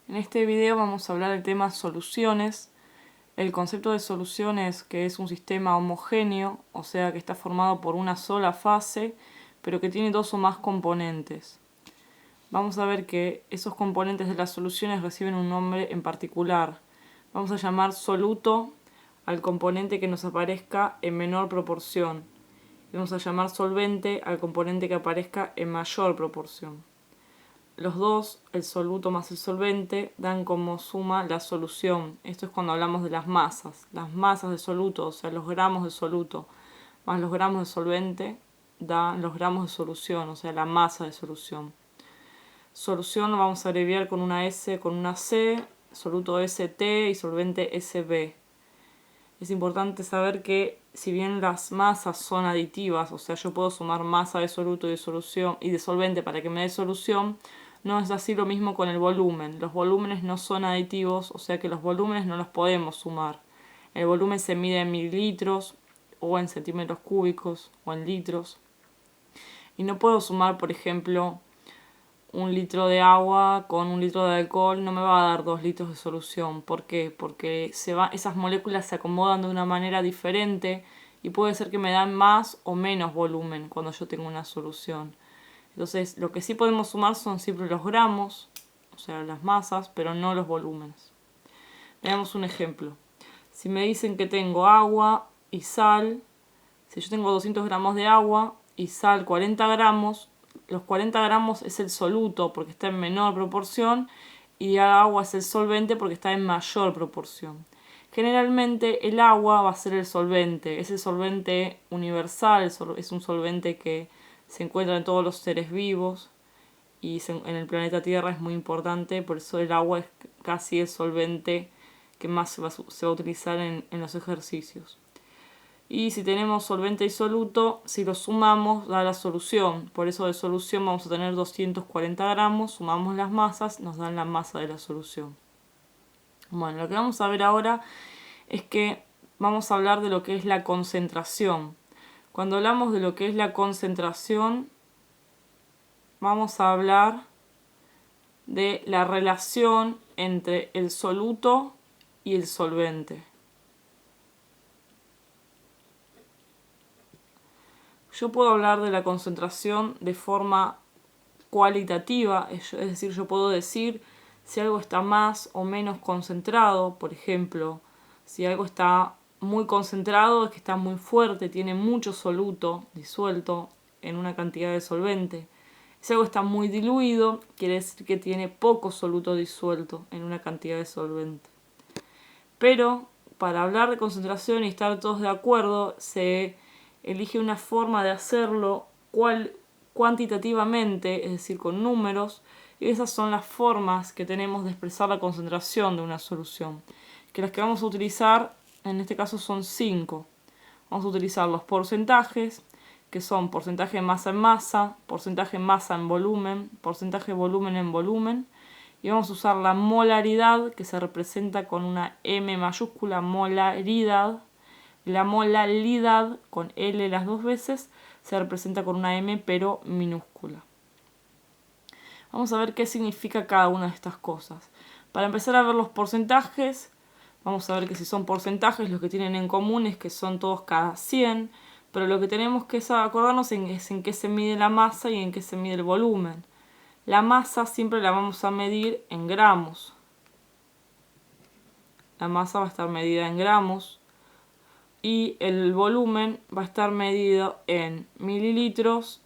En este video vamos a hablar del tema soluciones. El concepto de solución es que es un sistema homogéneo, o sea que está formado por una sola fase, pero que tiene dos o más componentes. Vamos a ver que esos componentes de las soluciones reciben un nombre en particular. Vamos a llamar soluto al componente que nos aparezca en menor proporción. Y vamos a llamar solvente al componente que aparezca en mayor proporción. Los dos, el soluto más el solvente, dan como suma la solución. Esto es cuando hablamos de las masas. Las masas de soluto, o sea, los gramos de soluto, más los gramos de solvente, dan los gramos de solución, o sea, la masa de solución. Solución lo vamos a abreviar con una S, con una C, soluto ST y solvente SB. Es importante saber que si bien las masas son aditivas, o sea, yo puedo sumar masa de soluto y de solución y de solvente para que me dé solución, no es así lo mismo con el volumen. Los volúmenes no son aditivos, o sea que los volúmenes no los podemos sumar. El volumen se mide en mililitros o en centímetros cúbicos o en litros. Y no puedo sumar, por ejemplo, 1 litro de agua con 1 litro de alcohol, no me va a dar 2 litros de solución. ¿Por qué? Porque esas moléculas se acomodan de una manera diferente y puede ser que me dan más o menos volumen cuando yo tengo una solución. Entonces, lo que sí podemos sumar son siempre los gramos, o sea, las masas, pero no los volúmenes. Veamos un ejemplo. Si me dicen que tengo agua y sal, si yo tengo 200 gramos de agua y sal 40 gramos, los 40 gramos es el soluto porque está en menor proporción y el agua es el solvente porque está en mayor proporción. Generalmente el agua va a ser el solvente, es el solvente universal, es un solvente que se encuentra en todos los seres vivos y en el planeta Tierra es muy importante, por eso el agua es casi el solvente que más se va a utilizar en los ejercicios. Y si tenemos solvente y soluto, si los sumamos da la solución. Por eso de solución vamos a tener 240 gramos, sumamos las masas, nos dan la masa de la solución. Bueno, lo que vamos a ver ahora es que vamos a hablar de lo que es la concentración. Cuando hablamos de lo que es la concentración, vamos a hablar de la relación entre el soluto y el solvente. Yo puedo hablar de la concentración de forma cualitativa, es decir, yo puedo decir si algo está más o menos concentrado. Por ejemplo, si algo está muy concentrado es que está muy fuerte, tiene mucho soluto disuelto en una cantidad de solvente. Si algo está muy diluido, quiere decir que tiene poco soluto disuelto en una cantidad de solvente. Pero para hablar de concentración y estar todos de acuerdo, se elige una forma de hacerlo cuantitativamente, es decir, con números, y esas son las formas que tenemos de expresar la concentración de una solución. Que las que vamos a utilizar en este caso son 5. Vamos a utilizar los porcentajes, que son porcentaje de masa en masa, porcentaje de masa en volumen, porcentaje de volumen en volumen. Y vamos a usar la molaridad, que se representa con una M mayúscula, molaridad. La molaridad, con L las dos veces, se representa con una M pero minúscula. Vamos a ver qué significa cada una de estas cosas. Para empezar a ver los porcentajes, vamos a ver que si son porcentajes, lo que tienen en común es que son todos cada 100, pero lo que tenemos que acordarnos es en qué se mide la masa y en qué se mide el volumen. La masa siempre la vamos a medir en gramos. La masa va a estar medida en gramos. Y el volumen va a estar medido en mililitros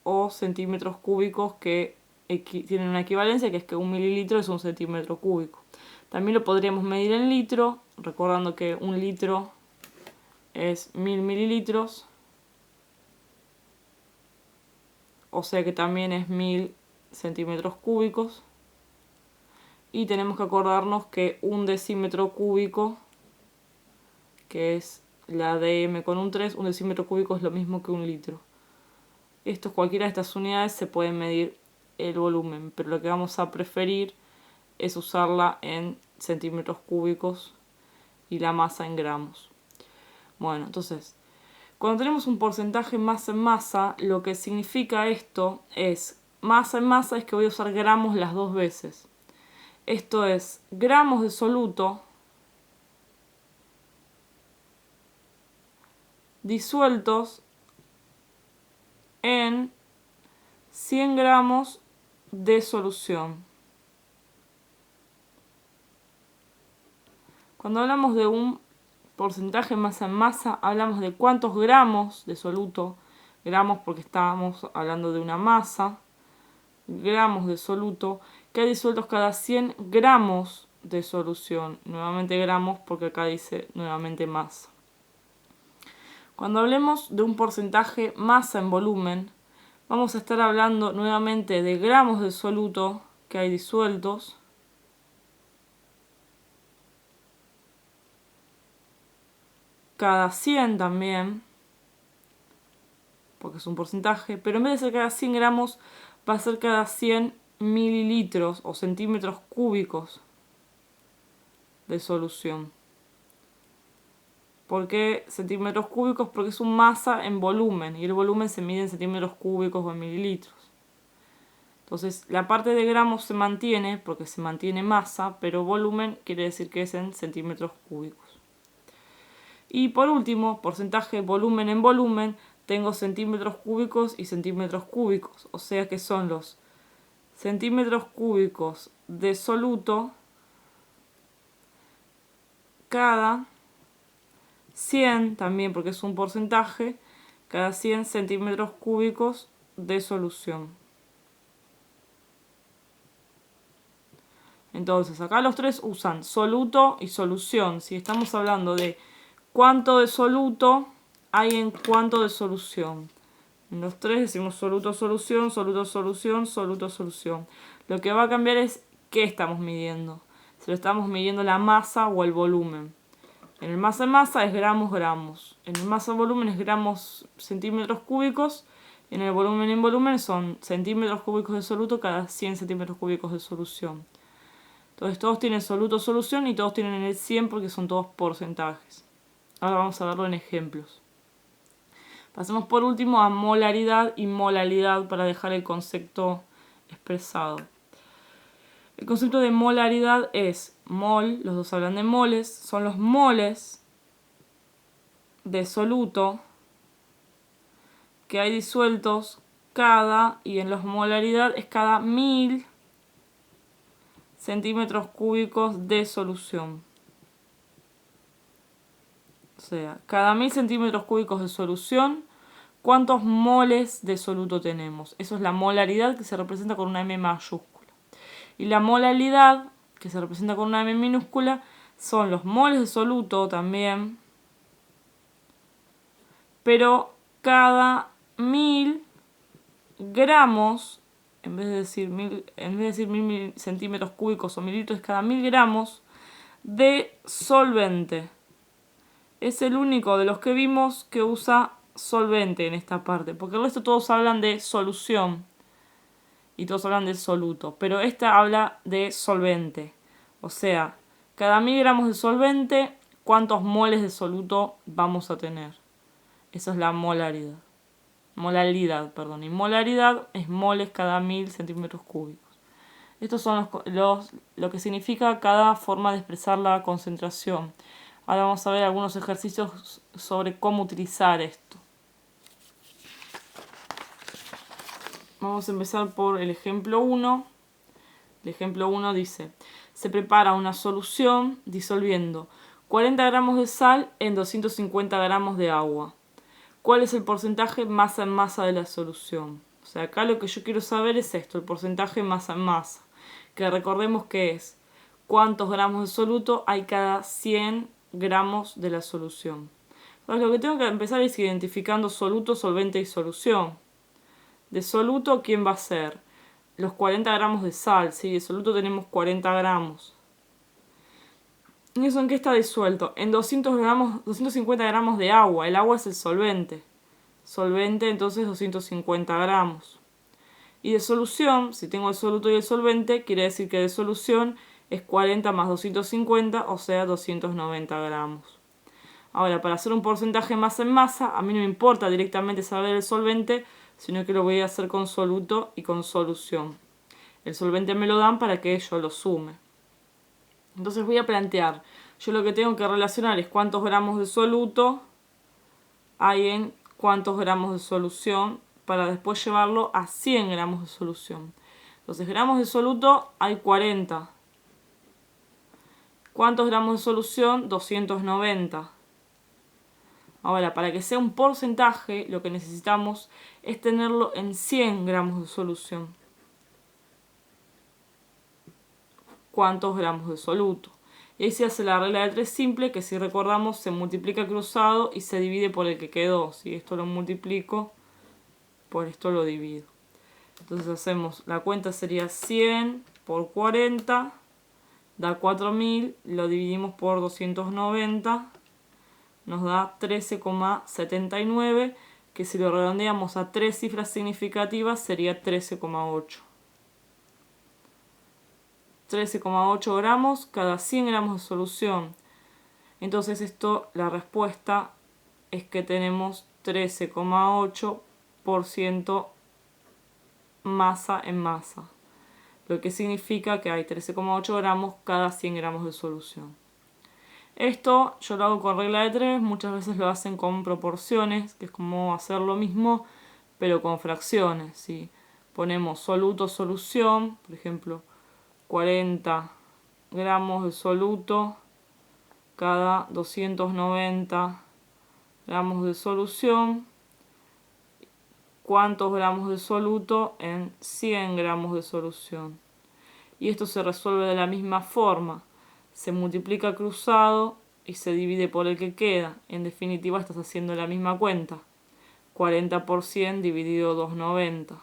o centímetros cúbicos que tienen una equivalencia, que es que 1 mililitro es 1 centímetro cúbico. También lo podríamos medir en litro, recordando que 1 litro es 1000 mililitros, o sea que también es 1000 centímetros cúbicos. Y tenemos que acordarnos que 1 decímetro cúbico, que es la dm con un 3, 1 decímetro cúbico es lo mismo que 1 litro. Cualquiera de estas unidades se puede medir el volumen, pero lo que vamos a preferir es usarla en centímetros cúbicos y la masa en gramos. Bueno, entonces, cuando tenemos un porcentaje masa en masa, lo que significa esto es masa en masa es que voy a usar gramos las dos veces. Esto es gramos de soluto disueltos en 100 gramos de solución. Cuando hablamos de un porcentaje masa en masa, hablamos de cuántos gramos de soluto, gramos porque estábamos hablando de una masa, gramos de soluto, que hay disueltos cada 100 gramos de solución. Nuevamente gramos porque acá dice nuevamente masa. Cuando hablemos de un porcentaje masa en volumen, vamos a estar hablando nuevamente de gramos de soluto que hay disueltos cada 100 también, porque es un porcentaje, pero en vez de ser cada 100 gramos, va a ser cada 100 mililitros o centímetros cúbicos de solución. ¿Por qué centímetros cúbicos? Porque es un masa en volumen, y el volumen se mide en centímetros cúbicos o en mililitros. Entonces, la parte de gramos se mantiene, porque se mantiene masa, pero volumen quiere decir que es en centímetros cúbicos. Y por último, porcentaje volumen en volumen, tengo centímetros cúbicos y centímetros cúbicos. O sea que son los centímetros cúbicos de soluto cada 100, también porque es un porcentaje, cada 100 centímetros cúbicos de solución. Entonces, acá los tres usan soluto y solución. Si estamos hablando de cuánto de soluto hay en cuánto de solución. En los tres decimos soluto, solución, soluto, solución, soluto, solución. Lo que va a cambiar es qué estamos midiendo. Si lo estamos midiendo la masa o el volumen. En el masa en masa es gramos, gramos. En el masa volumen es gramos, centímetros cúbicos. En el volumen en volumen son centímetros cúbicos de soluto cada 100 centímetros cúbicos de solución. Entonces todos tienen soluto, solución y todos tienen el 100 porque son todos porcentajes. Ahora vamos a verlo en ejemplos. Pasemos por último a molaridad y molalidad para dejar el concepto expresado. El concepto de molaridad es mol, los dos hablan de moles, son los moles de soluto que hay disueltos cada, y en los molaridad es cada 1000 centímetros cúbicos de solución. O sea, cada 1000 centímetros cúbicos de solución, ¿cuántos moles de soluto tenemos? Eso es la molaridad, que se representa con una M mayúscula. Y la molalidad, que se representa con una M minúscula, son los moles de soluto también, pero cada 1000 gramos, en vez de decir 1000 centímetros cúbicos o mililitros, cada 1000 gramos de solvente. Es el único de los que vimos que usa solvente en esta parte, porque el resto todos hablan de solución y todos hablan de soluto, pero esta habla de solvente. O sea, cada 1000 gramos de solvente, ¿cuántos moles de soluto vamos a tener? Esa es la molaridad. Molalidad, perdón. Y molaridad es moles cada 1000 centímetros cúbicos. Estos son lo que significa cada forma de expresar la concentración. Ahora vamos a ver algunos ejercicios sobre cómo utilizar esto. Vamos a empezar por el ejemplo 1. El ejemplo 1 dice: se prepara una solución disolviendo 40 gramos de sal en 250 gramos de agua. ¿Cuál es el porcentaje masa en masa de la solución? O sea, acá lo que yo quiero saber es esto, el porcentaje masa en masa. Que recordemos que es cuántos gramos de soluto hay cada 100 gramos de la solución. Entonces lo que tengo que empezar es identificando soluto, solvente y solución. De soluto, ¿quién va a ser? Los 40 gramos de sal, ¿sí? De soluto tenemos 40 gramos. ¿Y eso en qué está disuelto? En 250 gramos de agua. El agua es el solvente. Solvente, entonces 250 gramos. Y de solución, si tengo el soluto y el solvente, quiere decir que de solución es 40 más 250, o sea 290 gramos. Ahora, para hacer un porcentaje masa en masa, a mí no me importa directamente saber el solvente, sino que lo voy a hacer con soluto y con solución. El solvente me lo dan para que yo lo sume. Entonces voy a plantear, yo lo que tengo que relacionar es cuántos gramos de soluto hay en cuántos gramos de solución para después llevarlo a 100 gramos de solución. Entonces, gramos de soluto hay 40. ¿Cuántos gramos de solución? 290. Ahora, para que sea un porcentaje, lo que necesitamos es tenerlo en 100 gramos de solución. ¿Cuántos gramos de soluto? Y ahí se hace la regla de 3 simple, que si recordamos se multiplica cruzado y se divide por el que quedó. Si esto lo multiplico, por esto lo divido. Entonces hacemos, la cuenta sería 100 por 40, da 4000, lo dividimos por 290, nos da 13,79, que si lo redondeamos a 3 cifras significativas sería 13,8. 13,8 gramos cada 100 gramos de solución. Entonces esto, la respuesta es que tenemos 13,8% masa en masa, lo que significa que hay 13,8 gramos cada 100 gramos de solución. Esto yo lo hago con regla de 3, muchas veces lo hacen con proporciones, que es como hacer lo mismo, pero con fracciones, ¿sí? Ponemos soluto, solución, por ejemplo, 40 gramos de soluto cada 290 gramos de solución. ¿Cuántos gramos de soluto en 100 gramos de solución? Y esto se resuelve de la misma forma. Se multiplica cruzado y se divide por el que queda. En definitiva estás haciendo la misma cuenta. 40 por 100 dividido 290.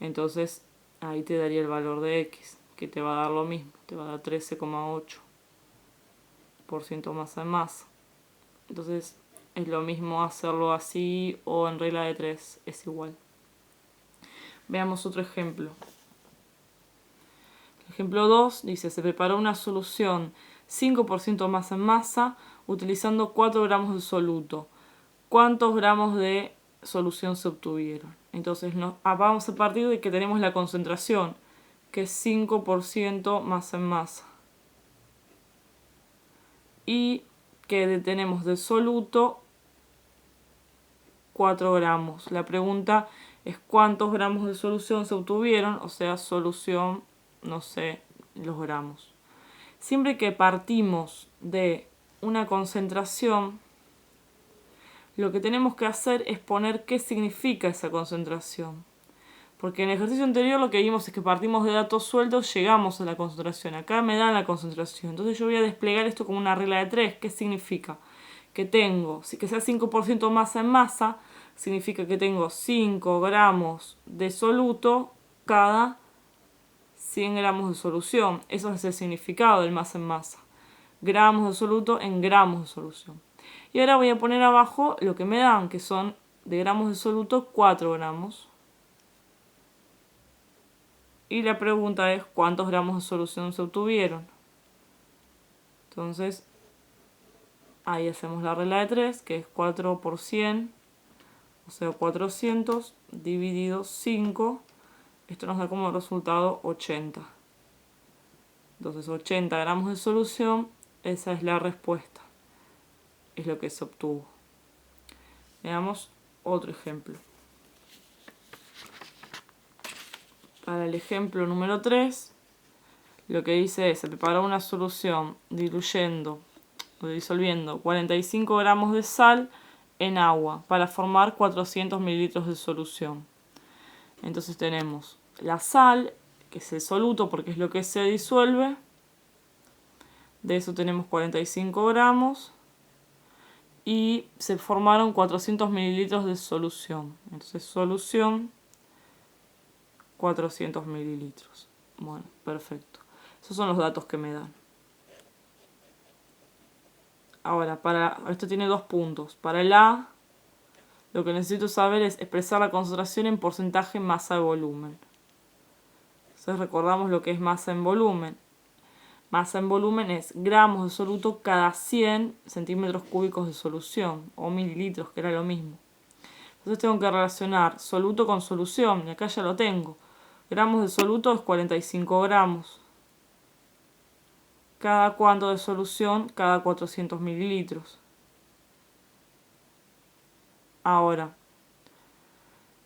Entonces ahí te daría el valor de X, que te va a dar lo mismo. Te va a dar 13,8% masa en masa. Entonces es lo mismo hacerlo así o en regla de 3, es igual. Veamos otro ejemplo. Ejemplo 2 dice, se preparó una solución 5% masa en masa utilizando 4 gramos de soluto. ¿Cuántos gramos de solución se obtuvieron? Entonces vamos a partir de que tenemos la concentración, que es 5% masa en masa. Y que tenemos de soluto 4 gramos. La pregunta es cuántos gramos de solución se obtuvieron, o sea, solución, no sé, los gramos. Siempre que partimos de una concentración, lo que tenemos que hacer es poner qué significa esa concentración. Porque en el ejercicio anterior lo que vimos es que partimos de datos sueltos, llegamos a la concentración. Acá me dan la concentración. Entonces yo voy a desplegar esto como una regla de 3. ¿Qué significa? Que tengo, que sea 5% masa en masa, significa que tengo 5 gramos de soluto cada 100 gramos de solución. Eso es el significado del masa en masa. Gramos de soluto en gramos de solución. Y ahora voy a poner abajo lo que me dan, que son de gramos de soluto 4 gramos. Y la pregunta es cuántos gramos de solución se obtuvieron. Entonces, ahí hacemos la regla de 3, que es 4 por 100, o sea 400, dividido 5. Esto nos da como resultado 80. Entonces 80 gramos de solución, esa es la respuesta. Es lo que se obtuvo. Veamos otro ejemplo. Para el ejemplo número 3, lo que dice es, se preparó una solución disolviendo 45 gramos de sal en agua para formar 400 mililitros de solución. Entonces tenemos la sal, que es el soluto porque es lo que se disuelve. De eso tenemos 45 gramos. Y se formaron 400 mililitros de solución. Entonces solución 400 mililitros. Bueno, perfecto. Esos son los datos que me dan. Ahora, esto tiene 2 puntos. Para el A, lo que necesito saber es expresar la concentración en porcentaje masa de volumen. Entonces recordamos lo que es masa en volumen. Masa en volumen es gramos de soluto cada 100 centímetros cúbicos de solución, o mililitros, que era lo mismo. Entonces tengo que relacionar soluto con solución, y acá ya lo tengo. Gramos de soluto es 45 gramos. cada cuánto de solución, cada 400 mililitros. Ahora,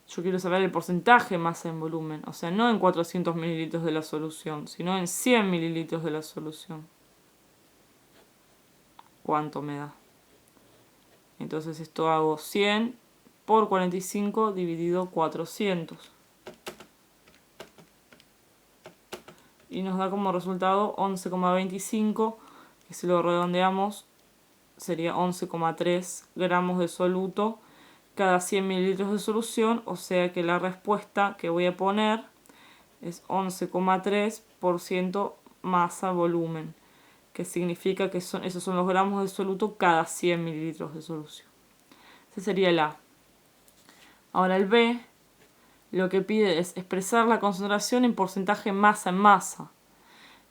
yo quiero saber el porcentaje masa en volumen, o sea, no en 400 mililitros de la solución, sino en 100 mililitros de la solución. ¿Cuánto me da? Entonces esto hago 100 por 45 dividido 400. Y nos da como resultado 11,25, que si lo redondeamos sería 11,3 gramos de soluto cada 100 mililitros de solución, o sea que la respuesta que voy a poner es 11,3% masa volumen, que significa que esos son los gramos de soluto cada 100 mililitros de solución. Ese sería el A. Ahora el B lo que pide es expresar la concentración en porcentaje masa en masa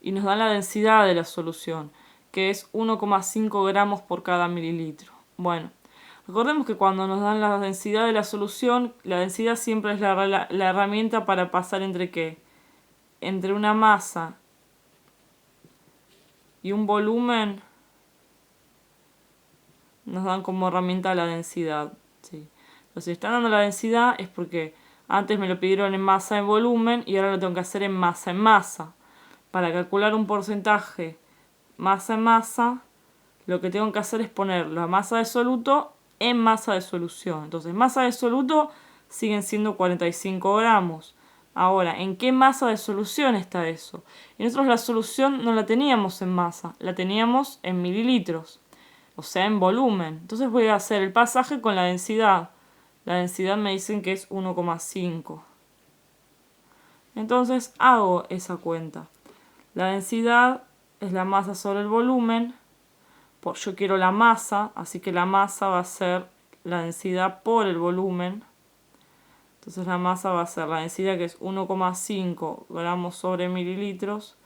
y nos da la densidad de la solución, que es 1,5 gramos por cada mililitro. Bueno, recordemos que cuando nos dan la densidad de la solución, la densidad siempre es la herramienta para pasar entre ¿qué? Entre una masa y un volumen, nos dan como herramienta la densidad. ¿Sí? Entonces, si están dando la densidad es porque antes me lo pidieron en masa en volumen y ahora lo tengo que hacer en masa. Para calcular un porcentaje masa en masa, lo que tengo que hacer es poner la masa de soluto en masa de solución. Entonces, masa de soluto siguen siendo 45 gramos. Ahora, ¿en qué masa de solución está eso? Y nosotros la solución no la teníamos en masa, la teníamos en mililitros, o sea, en volumen. Entonces voy a hacer el pasaje con la densidad. La densidad me dicen que es 1,5. Entonces hago esa cuenta. La densidad es la masa sobre el volumen. Yo quiero la masa, así que la masa va a ser la densidad por el volumen. Entonces la masa va a ser la densidad, que es 1,5 gramos sobre mililitros,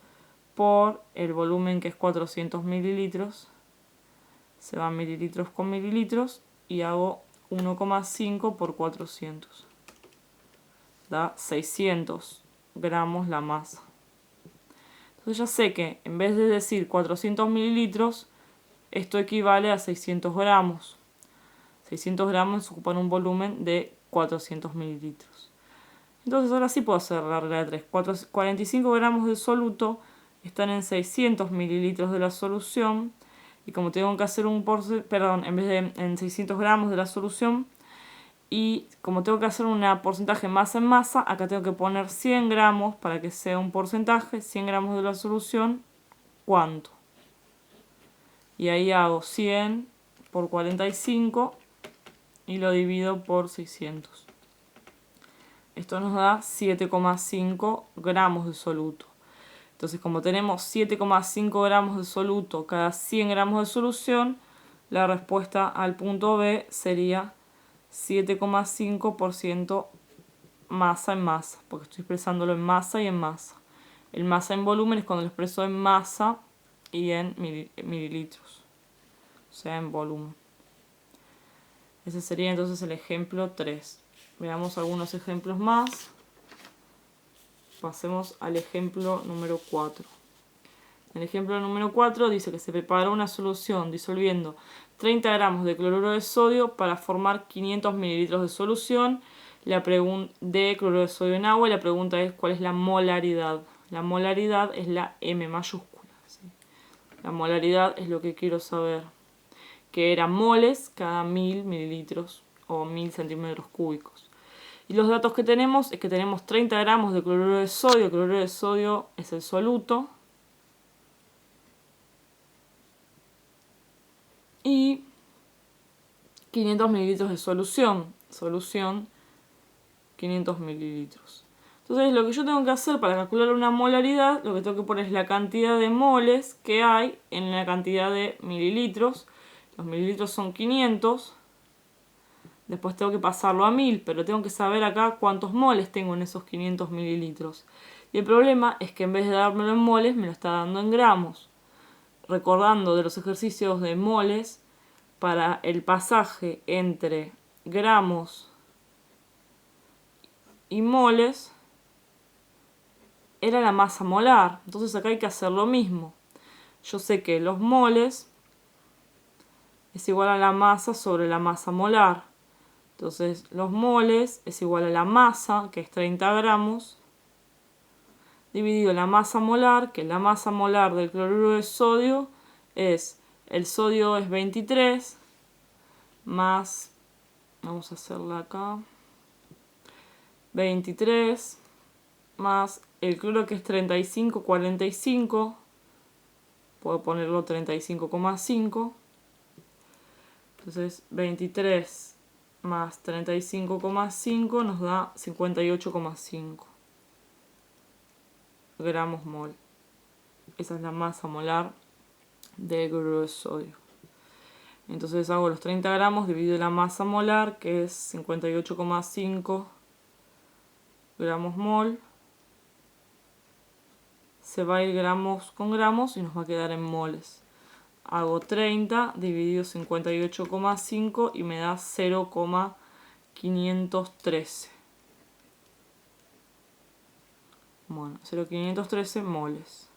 por el volumen, que es 400 mililitros. Se van mililitros con mililitros y hago 1,5 por 400. Da 600 gramos la masa. Entonces ya sé que en vez de decir 400 mililitros, esto equivale a 600 gramos. 600 gramos ocupan un volumen de 400 mililitros. Entonces ahora sí puedo hacer la regla de 3. 45 gramos de soluto están en 600 mililitros de la solución. Y como tengo que hacer en vez de en 600 gramos de la solución, y como tengo que hacer un porcentaje masa en masa, acá tengo que poner 100 gramos para que sea un porcentaje. 100 gramos de la solución, ¿cuánto? Y ahí hago 100 por 45 y lo divido por 600. Esto nos da 7,5 gramos de soluto. Entonces, como tenemos 7,5 gramos de soluto cada 100 gramos de solución, la respuesta al punto B sería 7,5% masa en masa, porque estoy expresándolo en masa y en masa. El masa en volumen es cuando lo expreso en masa y en mililitros, o sea, en volumen. Ese sería entonces el ejemplo 3. Veamos algunos ejemplos más. Pasemos al ejemplo número 4. En el ejemplo número 4 dice que se prepara una solución disolviendo 30 gramos de cloruro de sodio para formar 500 mililitros de solución de cloruro de sodio en agua. Y la pregunta es ¿cuál es la molaridad? La molaridad es la M mayúscula. ¿Sí? La molaridad es lo que quiero saber, que era moles cada 1000 mililitros o 1000 centímetros cúbicos. Y los datos que tenemos es que tenemos 30 gramos de cloruro de sodio. El cloruro de sodio es el soluto. Y 500 mililitros de solución. Solución 500 mililitros. Entonces lo que yo tengo que hacer para calcular una molaridad, lo que tengo que poner es la cantidad de moles que hay en la cantidad de mililitros. Los mililitros son 500. Después tengo que pasarlo a 1000, pero tengo que saber acá cuántos moles tengo en esos 500 mililitros. Y el problema es que en vez de dármelo en moles, me lo está dando en gramos. Recordando de los ejercicios de moles, para el pasaje entre gramos y moles, era la masa molar. Entonces acá hay que hacer lo mismo. yo sé que los moles es igual a la masa sobre la masa molar. Entonces los moles es igual a la masa, que es 30 gramos, dividido la masa molar, que la masa molar del cloruro de sodio es, el sodio es 23, más, vamos a hacerla acá, 23, más el cloro que es 35,45, puedo ponerlo 35,5, entonces 23 más 35,5 nos da 58,5 gramos mol. Esa es la masa molar de cloruro de sodio. Entonces hago los 30 gramos dividido la masa molar, que es 58,5 gramos mol. Se va a ir gramos con gramos y nos va a quedar en moles. Hago 30 dividido 58,5 y me da 0,513. Bueno, 0,513 moles.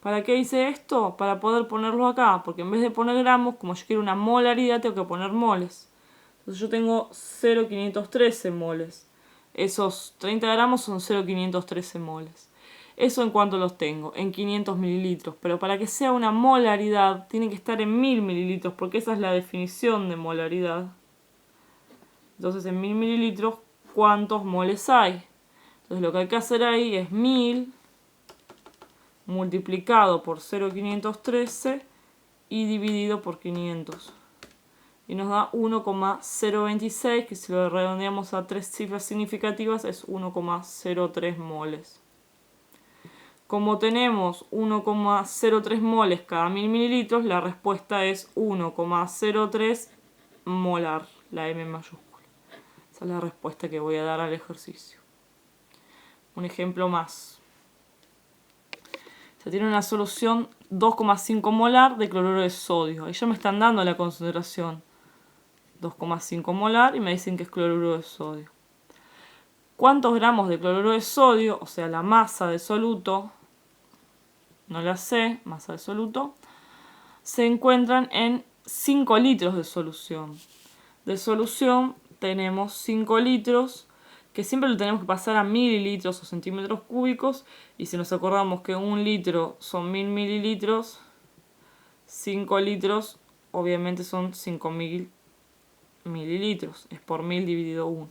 ¿Para qué hice esto? Para poder ponerlo acá, porque en vez de poner gramos, como yo quiero una molaridad, tengo que poner moles. Entonces yo tengo 0,513 moles. Esos 30 gramos son 0,513 moles. Eso en cuanto los tengo, en 500 mililitros. Pero para que sea una molaridad, tiene que estar en 1000 mililitros, porque esa es la definición de molaridad. Entonces en 1000 mililitros, ¿cuántos moles hay? Entonces lo que hay que hacer ahí es 1000 multiplicado por 0,513 y dividido por 500. Y nos da 1,026, que si lo redondeamos a 3 cifras significativas es 1,03 moles. Como tenemos 1,03 moles cada 1000 mililitros, la respuesta es 1,03 molar, la M mayúscula. Esa es la respuesta que voy a dar al ejercicio. Un ejemplo más. Se tiene una solución 2,5 molar de cloruro de sodio. Ahí ya me están dando la concentración. 2,5 molar y me dicen que es cloruro de sodio. ¿Cuántos gramos de cloruro de sodio, o sea la masa de soluto, no la sé, masa de soluto, se encuentran en 5 litros de solución? De solución tenemos 5 litros, que siempre lo tenemos que pasar a mililitros o centímetros cúbicos, y si nos acordamos que 1 litro son 1000 mililitros, 5 litros obviamente son 5000 mililitros, es por 1000 dividido 1.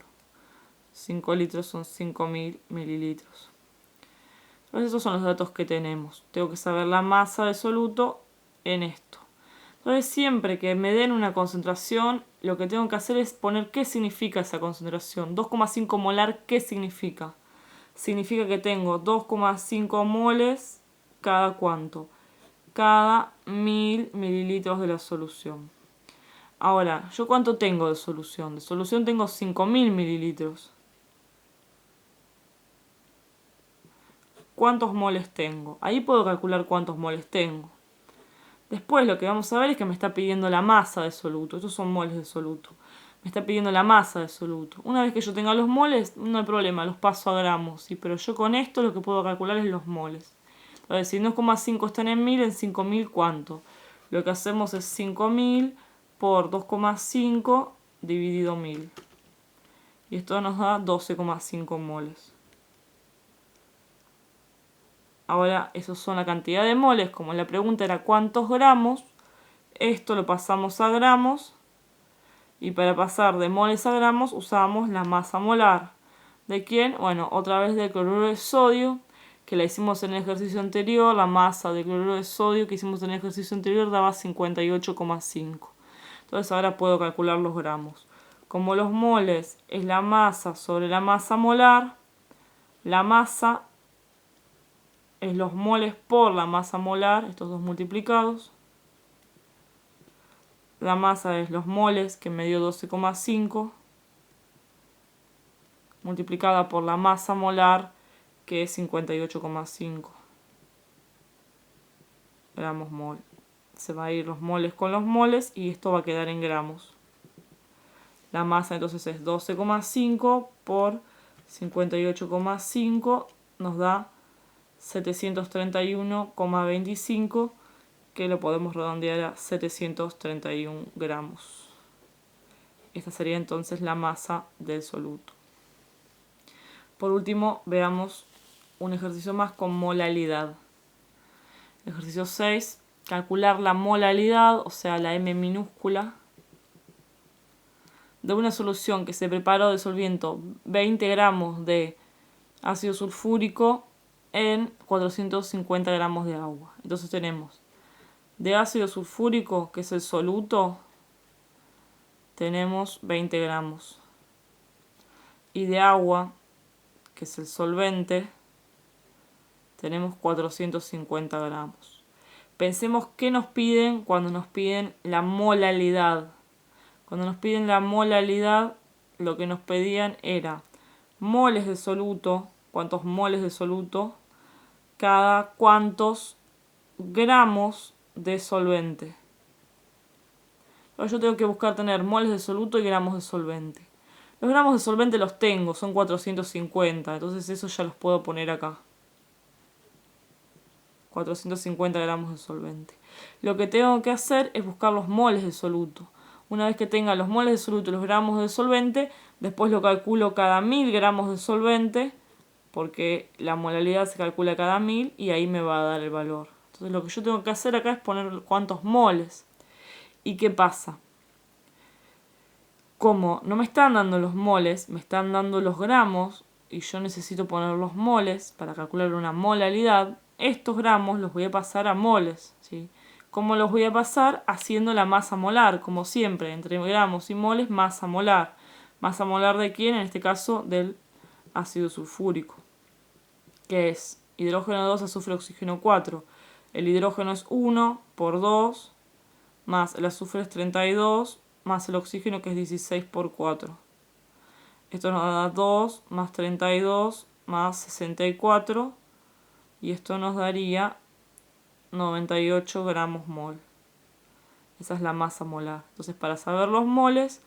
5 litros son 5000 mililitros. Entonces esos son los datos que tenemos. Tengo que saber la masa de soluto en esto. Entonces siempre que me den una concentración, lo que tengo que hacer es poner qué significa esa concentración. 2,5 molar, ¿qué significa? Significa que tengo 2,5 moles cada cuánto. Cada 1000 mililitros de la solución. Ahora, ¿yo cuánto tengo de solución? De solución tengo 5000 mililitros. ¿Cuántos moles tengo? Ahí puedo calcular cuántos moles tengo. Después lo que vamos a ver es que me está pidiendo la masa de soluto. Estos son moles de soluto. Me está pidiendo la masa de soluto. Una vez que yo tenga los moles, no hay problema, los paso a gramos. ¿Sí? Pero yo con esto lo que puedo calcular es los moles. Entonces, si 2,5 están en 1000, en 5000, ¿cuánto? Lo que hacemos es 5000 por 2,5 dividido 1000. Y esto nos da 12,5 moles. Ahora, esos son la cantidad de moles. Como la pregunta era cuántos gramos, esto lo pasamos a gramos. Y para pasar de moles a gramos usamos la masa molar. ¿De quién? Bueno, otra vez del cloruro de sodio, que la hicimos en el ejercicio anterior. La masa de cloruro de sodio que hicimos en el ejercicio anterior daba 58,5. Entonces ahora puedo calcular los gramos. Como los moles es la masa sobre la masa molar, la masa es los moles por la masa molar, estos dos multiplicados. La masa es los moles, que me dio 12,5, multiplicada por la masa molar, que es 58,5 gramos mol. Se va a ir los moles con los moles y esto va a quedar en gramos. La masa entonces es 12,5 por 58,5, nos da 731,25 que lo podemos redondear a 731 gramos. Esta sería entonces la masa del soluto. Por último, veamos un ejercicio más con molalidad. Ejercicio 6. Calcular la molalidad, o sea, la M minúscula, de una solución que se preparó disolviendo 20 gramos de ácido sulfúrico en 450 gramos de agua. Entonces tenemos de ácido sulfúrico, que es el soluto, tenemos 20 gramos. Y de agua, que es el solvente, tenemos 450 gramos. Pensemos qué nos piden cuando nos piden la molalidad. Cuando nos piden la molalidad, lo que nos pedían era moles de soluto, cuántos moles de soluto, cada cuántos gramos de solvente. Ahora yo tengo que buscar tener moles de soluto y gramos de solvente. Los gramos de solvente los tengo, son 450, entonces eso ya los puedo poner acá. 450 gramos de solvente. Lo que tengo que hacer es buscar los moles de soluto. Una vez que tenga los moles de soluto y los gramos de solvente, después lo calculo cada 1000 gramos de solvente, porque la molalidad se calcula cada 1000 y ahí me va a dar el valor. Entonces lo que yo tengo que hacer acá es poner cuántos moles. ¿Y qué pasa? Como no me están dando los moles, me están dando los gramos, y yo necesito poner los moles para calcular una molalidad, estos gramos los voy a pasar a moles, ¿sí? ¿Cómo los voy a pasar? Haciendo la masa molar, como siempre, entre gramos y moles, masa molar. ¿Masa molar de quién? En este caso del ácido sulfúrico, que es hidrógeno 2, azufre, oxígeno 4. El hidrógeno es 1 por 2, más el azufre es 32, más el oxígeno que es 16 por 4. Esto nos da 2 más 32 más 64. Y esto nos daría 98 gramos mol. Esa es la masa molar. Entonces, para saber los moles,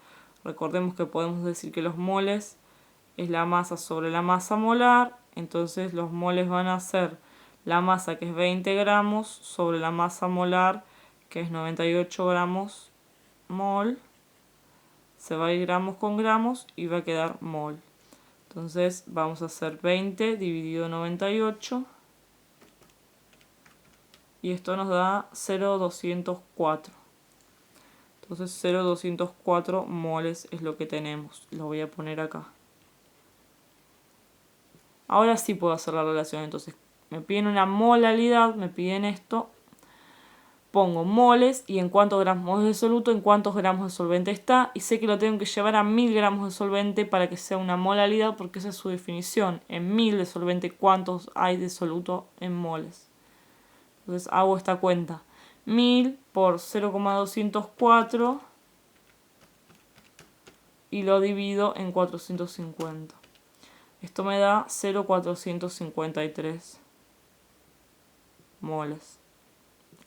recordemos que podemos decir que los moles es la masa sobre la masa molar. Entonces, los moles van a ser la masa, que es 20 gramos, sobre la masa molar, que es 98 gramos mol. Se va a ir gramos con gramos y va a quedar mol. Entonces, vamos a hacer 20 dividido 98. Y esto nos da 0,204. Entonces 0,204 moles es lo que tenemos. Lo voy a poner acá. Ahora sí puedo hacer la relación. Entonces me piden una molalidad, me piden esto. Pongo moles y en cuántos gramos de soluto, en cuántos gramos de solvente está. Y sé que lo tengo que llevar a 1000 gramos de solvente para que sea una molalidad, porque esa es su definición. En 1000 de solvente, ¿cuántos hay de soluto en moles? Entonces hago esta cuenta. 1000 por 0,204 y lo divido en 450. Esto me da 0,453 moles.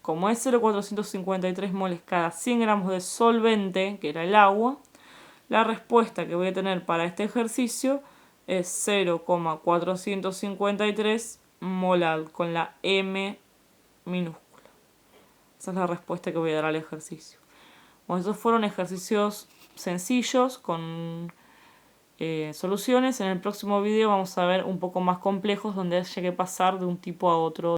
Como es 0,453 moles cada 100 gramos de solvente, que era el agua, la respuesta que voy a tener para este ejercicio es 0,453 molal, con la M minúscula. Esa es la respuesta que voy a dar al ejercicio. Bueno, estos fueron ejercicios sencillos con soluciones. En el próximo video vamos a ver un poco más complejos, donde haya que pasar de un tipo a otro.